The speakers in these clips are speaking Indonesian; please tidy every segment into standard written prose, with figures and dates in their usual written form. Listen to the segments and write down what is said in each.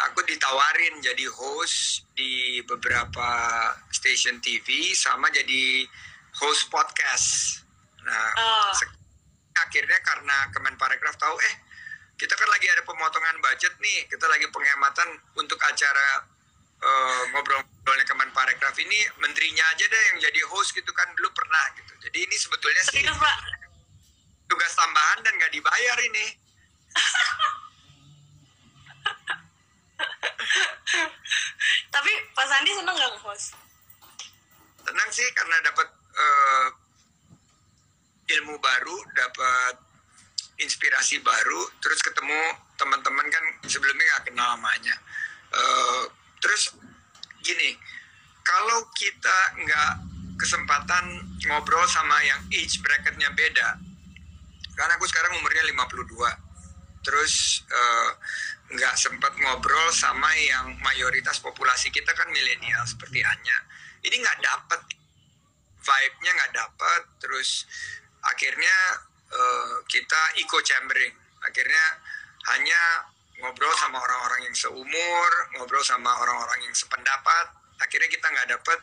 aku ditawarin jadi host di beberapa stasiun TV sama jadi host podcast. Nah, akhirnya karena Kemenparekraf tahu kita kan lagi ada pemotongan budget nih, kita lagi penghematan untuk acara ngobrol-ngobrolnya Kemenparekraf ini, menterinya aja deh yang jadi host gitu kan, dulu pernah gitu. Jadi ini sebetulnya sih tugas tambahan dan nggak dibayar ini. Tapi Pak Sandi seneng nggak host? Senang sih karena dapat ilmu baru, dapat inspirasi baru, terus ketemu teman-teman kan sebelumnya nggak kenal namanya. Terus gini, kalau kita nggak kesempatan ngobrol sama yang age bracketnya beda, karena aku sekarang umurnya 52, terus nggak sempat ngobrol sama yang mayoritas populasi kita kan milenial seperti Anya, ini nggak dapet vibe-nya, nggak dapet. Terus akhirnya kita echo chambering, akhirnya hanya ngobrol sama orang-orang yang seumur, ngobrol sama orang-orang yang sependapat, akhirnya kita nggak dapet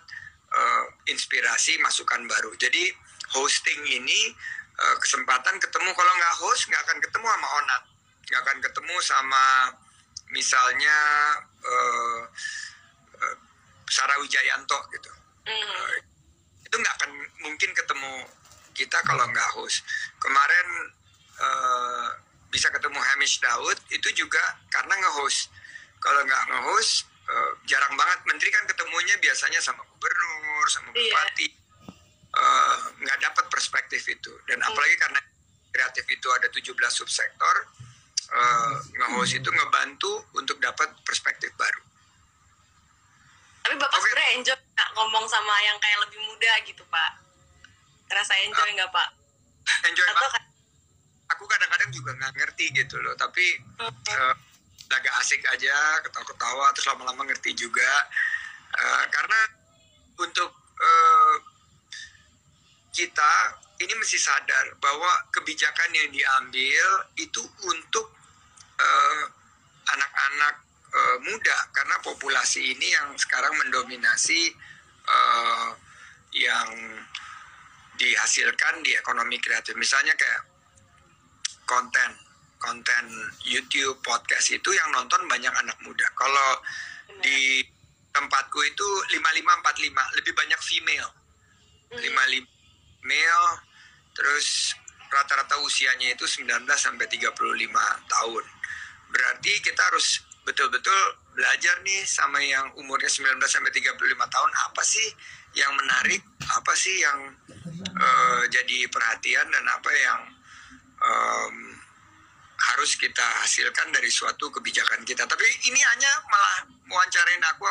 inspirasi, masukan baru. Jadi hosting ini kesempatan ketemu, kalau nggak host nggak akan ketemu sama Onat, nggak akan ketemu sama misalnya Sarah Wijayanto gitu. Itu nggak akan mungkin ketemu kita kalau nggak host. Kemarin bisa ketemu Hamish Daud itu juga karena nge-host. Kalau nggak nge-host jarang banget. Menteri kan ketemunya biasanya sama gubernur, sama bupati. Nggak dapat perspektif itu. Dan apalagi karena kreatif itu ada 17 subsektor, nge-host itu ngebantu untuk dapat perspektif baru. Tapi Bapak sebenarnya enjoy nggak ngomong sama yang kayak lebih muda gitu, Pak? Terasa enjoy nggak, Pak? Enjoy banget. Aku kadang-kadang juga nggak ngerti gitu loh, tapi agak asik aja, ketawa-ketawa, terus lama-lama ngerti juga. Karena untuk kita ini mesti sadar bahwa kebijakan yang diambil itu untuk anak-anak muda, karena populasi ini yang sekarang mendominasi yang dihasilkan di ekonomi kreatif. Misalnya kayak konten YouTube, podcast itu yang nonton banyak anak muda. Kalau di tempatku itu 55-45, lebih banyak female. 55 male, terus rata-rata usianya itu 19 sampai 35 tahun. Berarti kita harus betul-betul belajar nih sama yang umurnya 19 sampai 35 tahun, apa sih yang menarik, apa sih yang jadi perhatian, dan apa yang harus kita hasilkan dari suatu kebijakan kita. Tapi ini hanya malah wawancarain aku.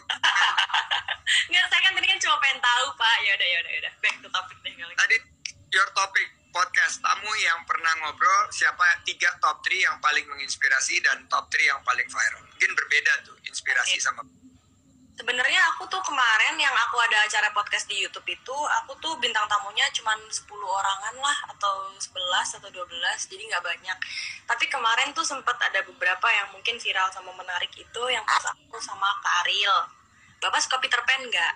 Nggak, saya kan tadi kan cuma pengen tahu, Pak. Yaudah. Back to topic deh. Tadi your topic podcast, tamu yang pernah ngobrol, siapa 3 top 3 yang paling menginspirasi dan top 3 yang paling viral. Mungkin berbeda tuh inspirasi sama. Sebenarnya aku tuh kemarin yang aku ada acara podcast di YouTube itu, aku tuh bintang tamunya cuma 10 orangan lah, atau 11 atau 12, jadi nggak banyak. Tapi kemarin tuh sempat ada beberapa yang mungkin viral sama menarik itu, yang pas aku sama Kak Ariel. Bapak suka Peter Pan nggak?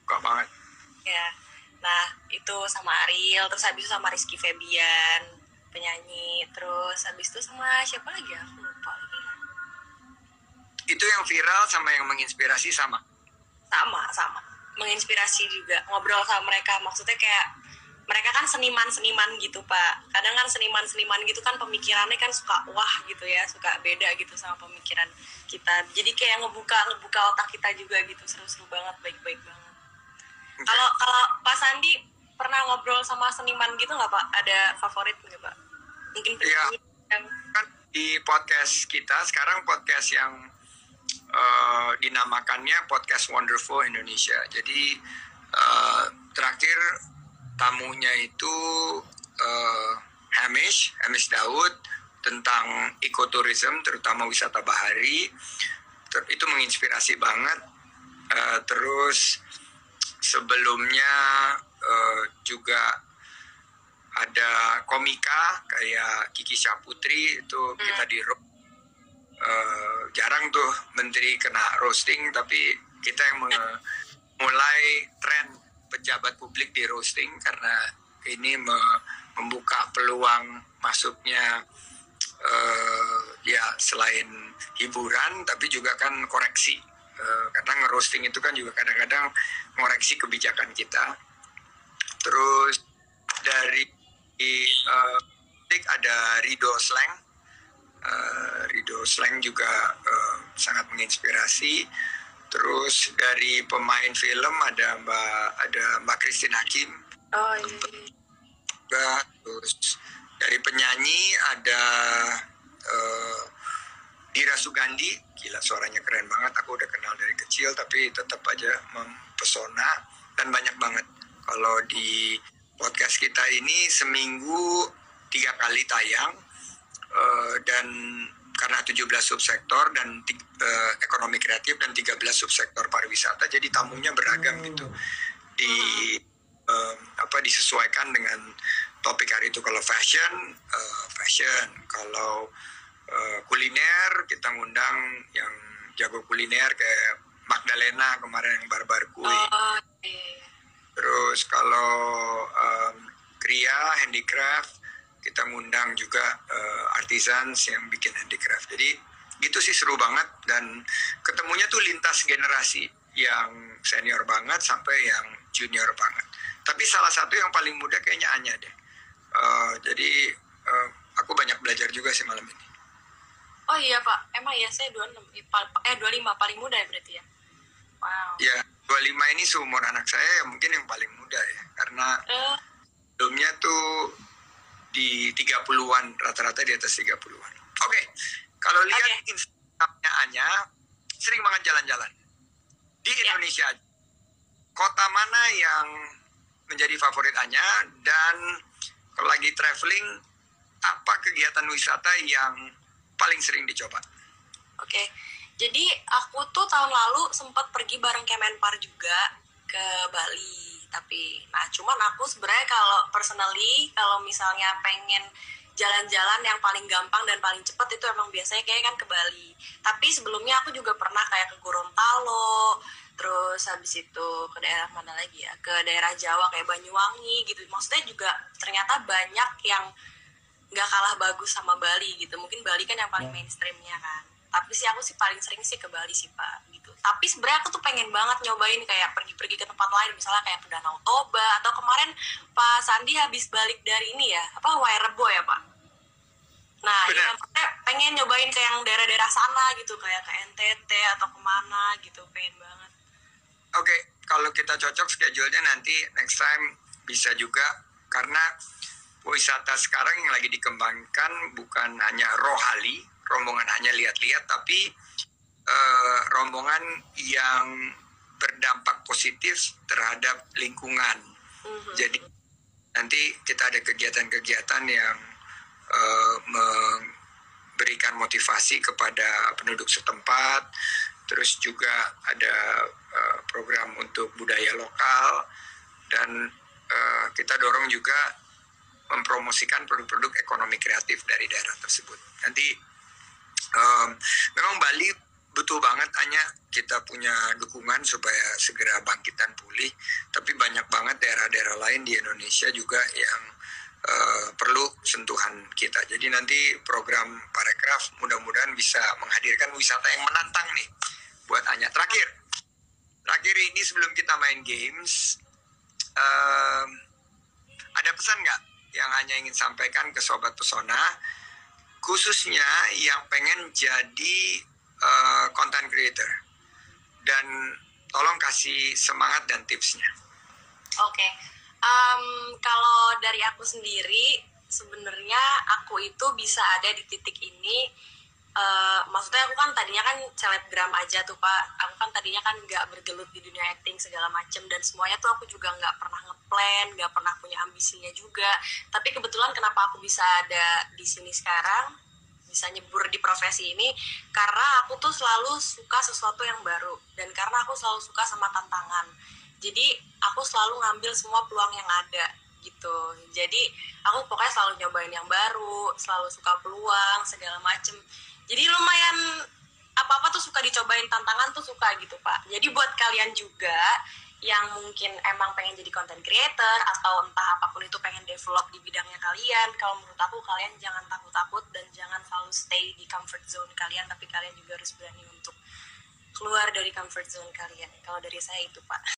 Suka banget. Ya, nah itu sama Ariel, terus habis itu sama Rizky Febian, penyanyi, terus habis itu sama siapa lagi ya? Aku lupa lagi. Itu yang viral sama yang menginspirasi sama? Sama. Menginspirasi juga. Ngobrol sama mereka. Maksudnya kayak mereka kan seniman-seniman gitu, Pak. Kadang kan seniman-seniman gitu kan pemikirannya kan suka wah gitu ya. Suka beda gitu sama pemikiran kita. Jadi kayak ngebuka otak kita juga gitu. Seru-seru banget, baik-baik banget. Kalau Pak Sandi pernah ngobrol sama seniman gitu nggak, Pak? Ada favorit nggak, Pak? Mungkin penyanyi yang... Kan di podcast kita, sekarang podcast yang dinamakannya Podcast Wonderful Indonesia. Jadi terakhir tamunya itu Hamish Daud tentang ekoturism, terutama wisata bahari. Itu menginspirasi banget. Terus sebelumnya juga ada komika kayak Kiki Syahputri, itu kita di jarang tuh tuh menteri kena roasting, tapi kita yang mulai tren pejabat publik di roasting karena ini membuka peluang masuknya ya selain hiburan tapi juga kan koreksi, karena nge-roasting itu kan juga kadang-kadang ngoreksi kebijakan kita. Terus dari ada Rido Slang. Rido Slang juga sangat menginspirasi. Terus dari pemain film ada Mbak Christine Hakim. Oh iya. Terus dari penyanyi ada Dira Sugandi. Gila, suaranya keren banget. Aku udah kenal dari kecil tapi tetap aja mempesona. Dan banyak banget. Kalau di podcast kita ini seminggu 3 kali tayang, dan karena 17 subsektor dan ekonomi kreatif dan 13 subsektor pariwisata, jadi tamunya beragam gitu. Disesuaikan dengan topik hari itu. Kalau fashion, kalau kuliner kita ngundang yang jago kuliner kayak Magdalena kemarin yang barbar kue. Terus kalau Kria handicraft kita ngundang juga artisans yang bikin handicraft. Jadi gitu sih, seru banget dan ketemunya tuh lintas generasi, yang senior banget sampai yang junior banget. Tapi salah satu yang paling muda kayaknya Anya deh. Jadi aku banyak belajar juga sih malam ini. Oh iya Pak, emang ya saya 25 paling muda ya berarti ya? Wow. Ya, 25 ini seumur anak saya mungkin yang paling muda ya, karena sebelumnya tuh di 30-an, rata-rata di atas 30-an. Oke, kalau lihat Instagramnya Anya, sering banget jalan-jalan. Di Indonesia, kota mana yang menjadi favorit Anya, dan kalau lagi traveling, apa kegiatan wisata yang paling sering dicoba? Oke, jadi aku tuh tahun lalu sempat pergi bareng Kemenpar juga ke Bali. Tapi, cuman aku sebenarnya kalau personally, kalau misalnya pengen jalan-jalan yang paling gampang dan paling cepat itu emang biasanya kayak kan ke Bali. Tapi sebelumnya aku juga pernah kayak ke Gorontalo, terus habis itu ke daerah mana lagi ya, ke daerah Jawa kayak Banyuwangi gitu. Maksudnya juga ternyata banyak yang nggak kalah bagus sama Bali gitu. Mungkin Bali kan yang paling mainstreamnya kan. Tapi sih aku sih paling sering sih ke Bali sih Pak gitu. Tapi sebenarnya aku tuh pengen banget nyobain kayak pergi-pergi ke tempat lain, misalnya kayak ke Danau Toba, atau kemarin Pak Sandi habis balik dari ini ya, Wairebo ya Pak. Nah, ya, pengen nyobain ke yang daerah-daerah sana gitu, kayak ke NTT atau kemana gitu, pengen banget. Oke, kalau kita cocok schedule-nya nanti next time bisa juga, karena wisata sekarang yang lagi dikembangkan bukan hanya rohali, rombongan hanya lihat-lihat, tapi rombongan yang berdampak positif terhadap lingkungan. Jadi nanti kita ada kegiatan-kegiatan yang memberikan motivasi kepada penduduk setempat, terus juga ada program untuk budaya lokal, dan kita dorong juga mempromosikan produk-produk ekonomi kreatif dari daerah tersebut. Nanti memang Bali butuh banget hanya kita punya dukungan supaya segera bangkit dan pulih, tapi banyak banget daerah-daerah lain di Indonesia juga yang perlu sentuhan kita. Jadi nanti program Parekraf mudah-mudahan bisa menghadirkan wisata yang menantang nih buat Anya. Terakhir ini sebelum kita main games, ada pesan nggak yang Anya ingin sampaikan ke Sobat Pesona, khususnya yang pengen jadi content creator, dan tolong kasih semangat dan tipsnya. Oke, kalau dari aku sendiri, sebenarnya aku itu bisa ada di titik ini, maksudnya aku kan tadinya kan selebgram aja tuh Pak, aku kan tadinya kan nggak bergelut di dunia acting segala macem, dan semuanya tuh aku juga nggak pernah ngeplan, nggak pernah punya ambisinya juga. Tapi kebetulan kenapa aku bisa ada di sini sekarang, bisa nyebur di profesi ini, karena aku tuh selalu suka sesuatu yang baru, dan karena aku selalu suka sama tantangan. Jadi aku selalu ngambil semua peluang yang ada gitu. Jadi aku pokoknya selalu nyobain yang baru, selalu suka peluang segala macem. Jadi lumayan apa-apa tuh suka cobain tantangan tuh suka gitu Pak. Jadi buat kalian juga yang mungkin emang pengen jadi content creator atau entah apapun itu pengen develop di bidangnya kalian, kalau menurut aku kalian jangan takut-takut dan jangan selalu stay di comfort zone kalian, tapi kalian juga harus berani untuk keluar dari comfort zone kalian. Kalau dari saya itu Pak.